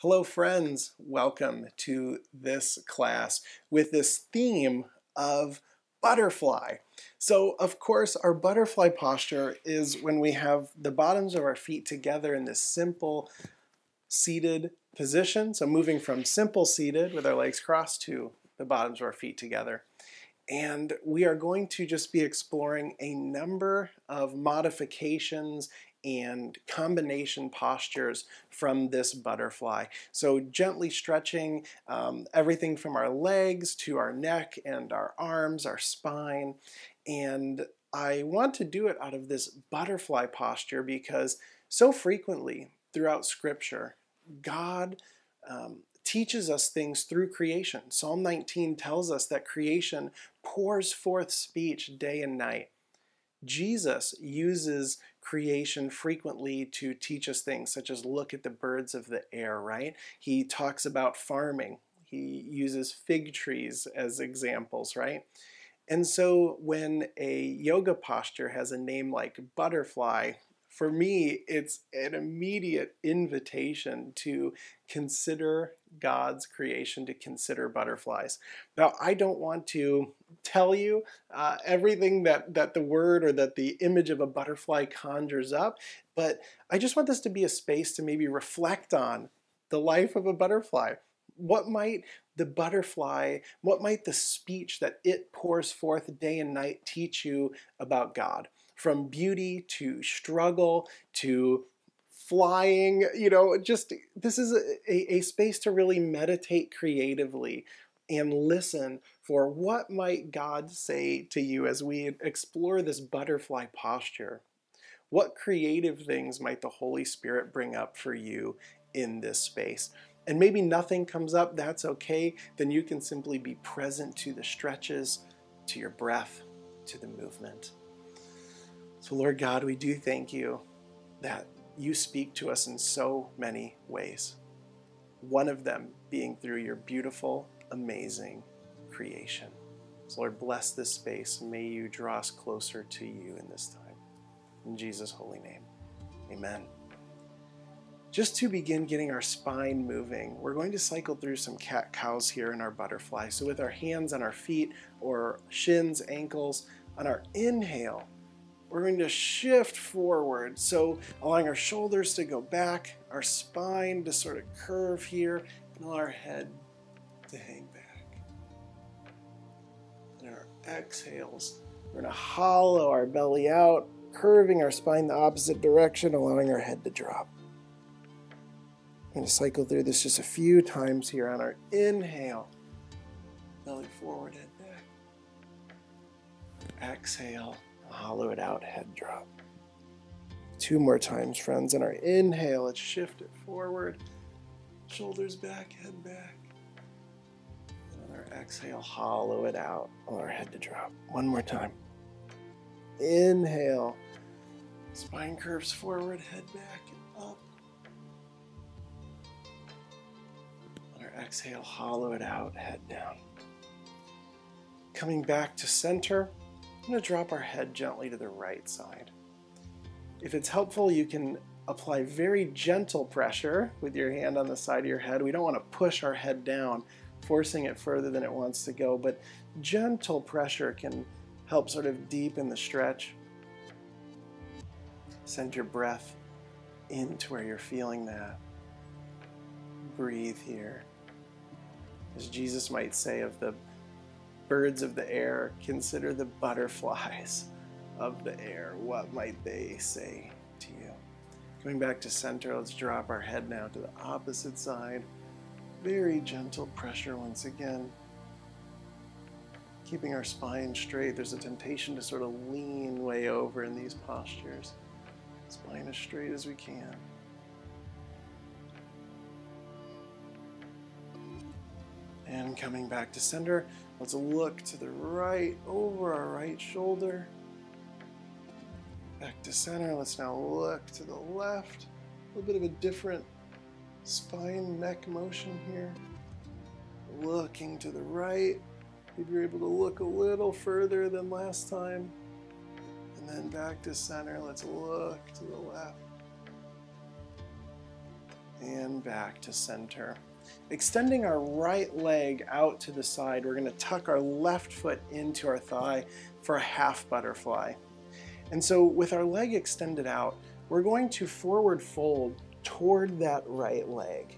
Hello friends, welcome to this class with this theme of butterfly. So of course our butterfly posture is when we have the bottoms of our feet together in this simple seated position. So moving from simple seated with our legs crossed to the bottoms of our feet together. And we are going to just be exploring a number of modifications and combination postures from this butterfly. So gently stretching everything from our legs to our neck and our arms, our spine. And I want to do it out of this butterfly posture because so frequently throughout Scripture, God teaches us things through creation. Psalm 19 tells us that creation pours forth speech day and night. Jesus uses creation frequently to teach us things such as look at the birds of the air, right? He talks about farming. He uses fig trees as examples, right? And so when a yoga posture has a name like butterfly, for me, it's an immediate invitation to consider God's creation, to consider butterflies. Now, I don't want to tell you everything that the word or that the image of a butterfly conjures up, but I just want this to be a space to maybe reflect on the life of a butterfly. What might the butterfly, what might the speech that it pours forth day and night teach you about God? From beauty to struggle to flying, just this is a space to really meditate creatively and listen for what might God say to you as we explore this butterfly posture. What creative things might the Holy Spirit bring up for you in this space? And maybe nothing comes up, that's okay. Then you can simply be present to the stretches, to your breath, to the movement. So Lord God, we do thank you that you speak to us in so many ways. One of them being through your beautiful, amazing creation. So Lord, bless this space. May you draw us closer to you in this time. In Jesus' holy name, amen. Just to begin getting our spine moving, we're going to cycle through some cat-cows here in our butterfly. So with our hands on our feet or shins, ankles, on our inhale, we're going to shift forward. So allowing our shoulders to go back, our spine to sort of curve here, and our head to hang back. And our exhales, we're going to hollow our belly out, curving our spine the opposite direction, allowing our head to drop. I'm going to cycle through this just a few times here on our inhale. Belly forward, head back. Exhale, hollow it out, head drop. 2 more times, friends. On our inhale, let's shift it forward. Shoulders back, head back. And on our exhale, hollow it out, allow our head to drop. 1 more time. Inhale. Spine curves forward, head back and up. On our exhale, hollow it out, head down. Coming back to center, I'm going to drop our head gently to the right side. If it's helpful, you can apply very gentle pressure with your hand on the side of your head. We don't want to push our head down, forcing it further than it wants to go, but gentle pressure can help sort of deepen the stretch. Send your breath into where you're feeling that. Breathe here. As Jesus might say of the birds of the air, consider the butterflies of the air. What might they say to you? Coming back to center, let's drop our head now to the opposite side. Very gentle pressure once again. Keeping our spine straight. There's a temptation to sort of lean way over in these postures. Spine as straight as we can. And coming back to center, let's look to the right, over our right shoulder. Back to center, let's now look to the left. A little bit of a different spine neck motion here. Looking to the right. If you're able to look a little further than last time. And then back to center, let's look to the left. and back to center. Extending our right leg out to the side, we're going to tuck our left foot into our thigh for a half butterfly. And so with our leg extended out, we're going to forward fold toward that right leg.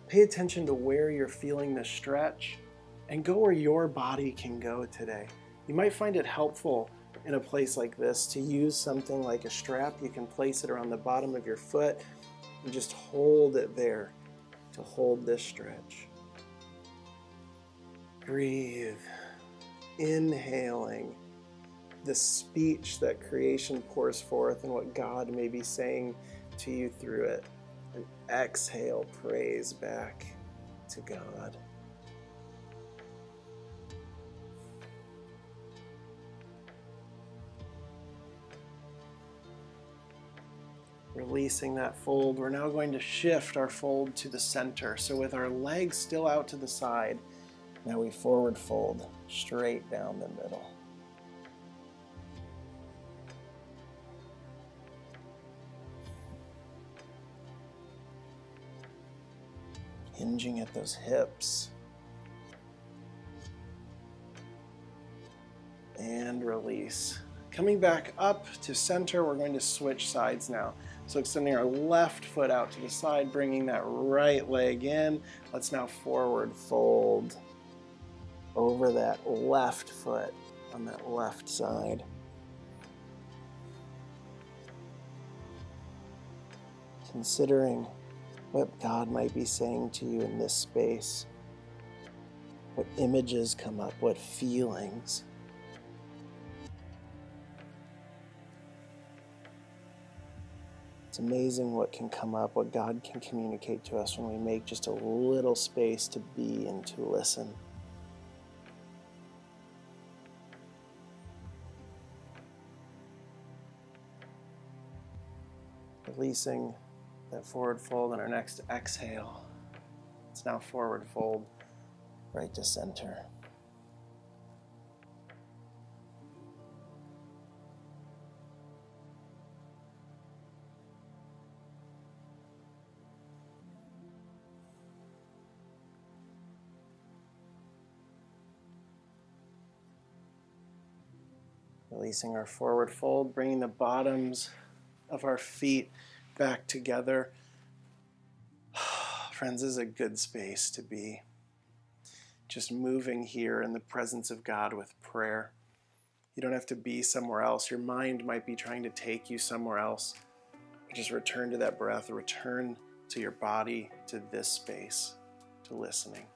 Pay attention to where you're feeling the stretch and go where your body can go today. You might find it helpful in a place like this to use something like a strap. You can place it around the bottom of your foot and just hold it there to hold this stretch. Breathe, inhaling the speech that creation pours forth and what God may be saying to you through it. And exhale, praise back to God. Releasing that fold, we're now going to shift our fold to the center. So with our legs still out to the side, now we forward fold straight down the middle. Hinging at those hips. And release. Coming back up to center, we're going to switch sides now. So extending our left foot out to the side, bringing that right leg in. Let's now forward fold over that left foot on that left side. Considering what God might be saying to you in this space. What images come up, what feelings. It's amazing what can come up, what God can communicate to us when we make just a little space to be and to listen. Releasing that forward fold on our next exhale. It's now forward fold right to center. Releasing our forward fold, bringing the bottoms of our feet back together. Friends, this is a good space to be. Just moving here in the presence of God with prayer. You don't have to be somewhere else. Your mind might be trying to take you somewhere else. Just return to that breath, return to your body, to this space, to listening.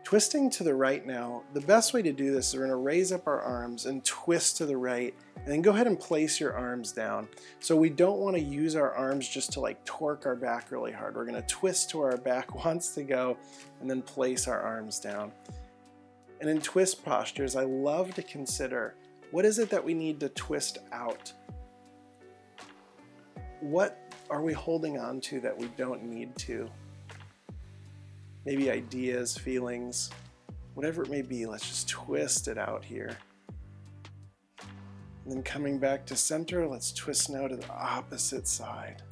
Twisting to the right now, the best way to do this is we're going to raise up our arms and twist to the right, and then go ahead and place your arms down. So we don't want to use our arms just to like torque our back really hard. We're going to twist to where our back wants to go and then place our arms down. And in twist postures, I love to consider, what is it that we need to twist out? What are we holding on to that we don't need to? Maybe ideas, feelings, whatever it may be, let's just twist it out here. And then coming back to center, let's twist now to the opposite side.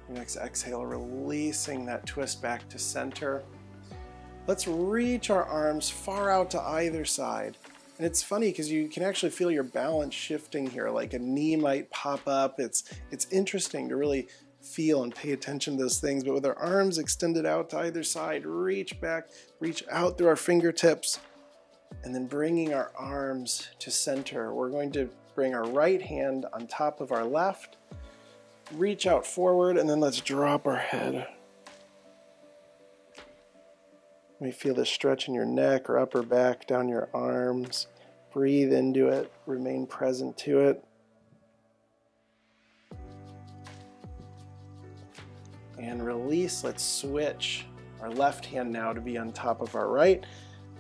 Next exhale, releasing that twist back to center. Let's reach our arms far out to either side. And it's funny because you can actually feel your balance shifting here, like a knee might pop up. It's interesting to really feel and pay attention to those things. But with our arms extended out to either side, reach back, reach out through our fingertips, and then bringing our arms to center. We're going to bring our right hand on top of our left, reach out forward, and then let's drop our head. You may feel this stretch in your neck or upper back, down your arms. Breathe into it, remain present to it. And release, let's switch our left hand now to be on top of our right.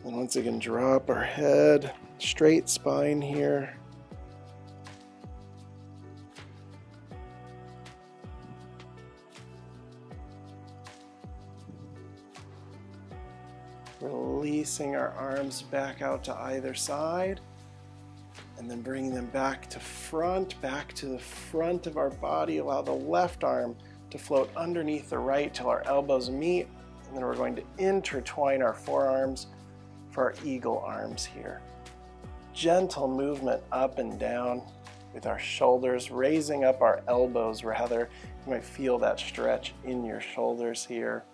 And once again, drop our head, straight spine here. Releasing our arms back out to either side, and then bringing them back to the front of our body. Allow the left arm to float underneath the right till our elbows meet, and then we're going to intertwine our forearms for our eagle arms here. Gentle movement up and down with our shoulders, raising up our elbows rather. You might feel that stretch in your shoulders here.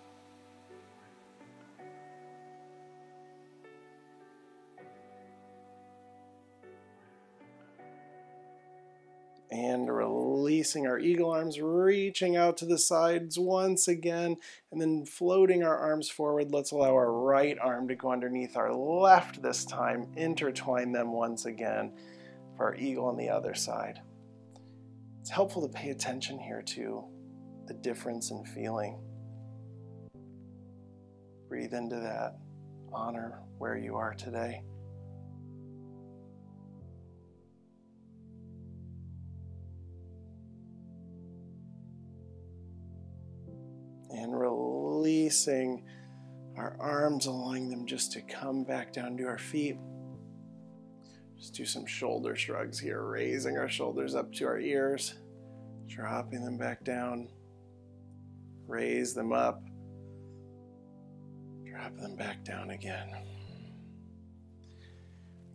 And releasing our eagle arms, reaching out to the sides once again, and then floating our arms forward. Let's allow our right arm to go underneath our left this time. Intertwine them once again for our eagle on the other side. It's helpful to pay attention here to the difference in feeling. Breathe into that. Honor where you are today. And releasing our arms, allowing them just to come back down to our feet. Just do some shoulder shrugs here, raising our shoulders up to our ears, dropping them back down, raise them up, drop them back down again.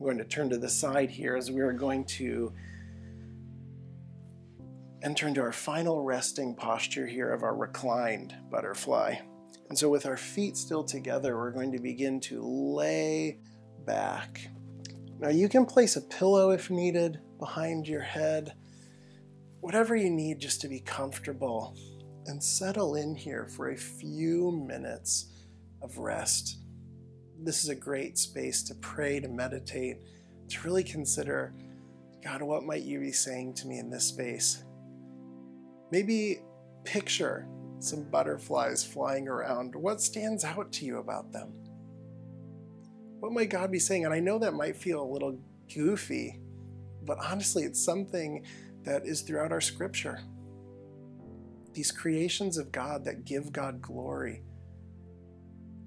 I'm going to turn to the side here as we are going to enter into our final resting posture here of our reclined butterfly. And so with our feet still together, we're going to begin to lay back. Now you can place a pillow if needed behind your head, whatever you need just to be comfortable, and settle in here for a few minutes of rest. This is a great space to pray, to meditate, to really consider, God, what might you be saying to me in this space? Maybe picture some butterflies flying around. What stands out to you about them? What might God be saying? And I know that might feel a little goofy, but honestly, it's something that is throughout our scripture. These creations of God that give God glory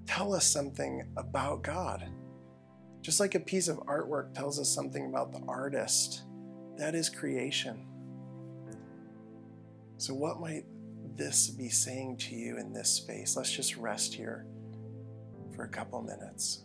tell us something about God. Just like a piece of artwork tells us something about the artist, that is creation. So what might this be saying to you in this space? Let's just rest here for a couple minutes.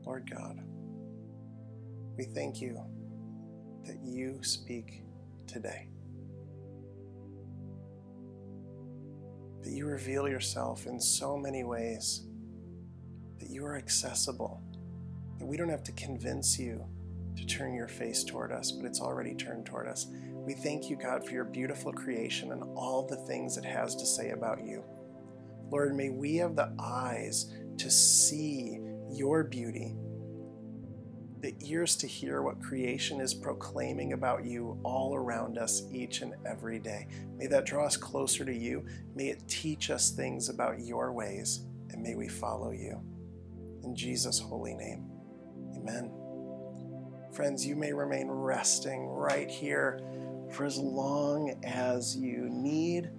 Lord God, we thank you that you speak today, that you reveal yourself in so many ways, that you are accessible, that we don't have to convince you to turn your face toward us, but it's already turned toward us. We thank you, God, for your beautiful creation and all the things it has to say about you. Lord, may we have the eyes to see your beauty, the ears to hear what creation is proclaiming about you all around us each and every day. May that draw us closer to you. May it teach us things about your ways, and may we follow you. In Jesus' holy name, amen. Friends, you may remain resting right here for as long as you need.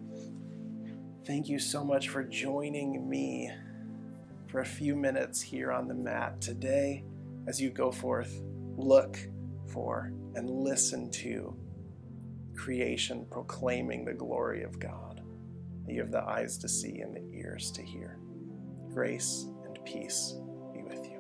Thank you so much for joining me for a few minutes here on the mat today as you go forth, look for and listen to creation proclaiming the glory of God. You have the eyes to see and the ears to hear. Grace and peace be with you.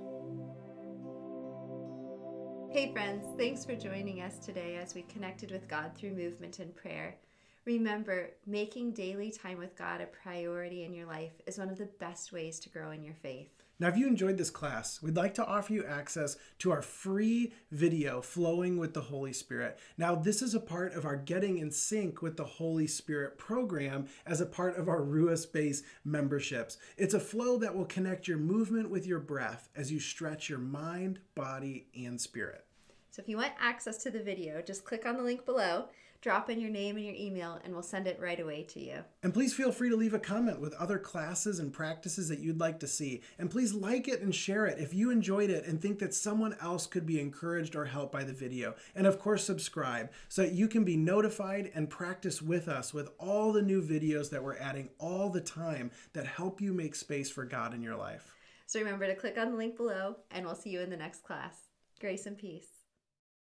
Hey friends, thanks for joining us today as we connected with God through movement and prayer. Remember, making daily time with God a priority in your life is one of the best ways to grow in your faith. Now, if you enjoyed this class, we'd like to offer you access to our free video, Flowing with the Holy Spirit. Now, this is a part of our Getting in Sync with the Holy Spirit program as a part of our Ruah-based memberships. It's a flow that will connect your movement with your breath as you stretch your mind, body, and spirit. So if you want access to the video, just click on the link below, drop in your name and your email, and we'll send it right away to you. And please feel free to leave a comment with other classes and practices that you'd like to see. And please like it and share it if you enjoyed it and think that someone else could be encouraged or helped by the video. And of course, subscribe so that you can be notified and practice with us with all the new videos that we're adding all the time that help you make space for God in your life. So remember to click on the link below, and we'll see you in the next class. Grace and peace.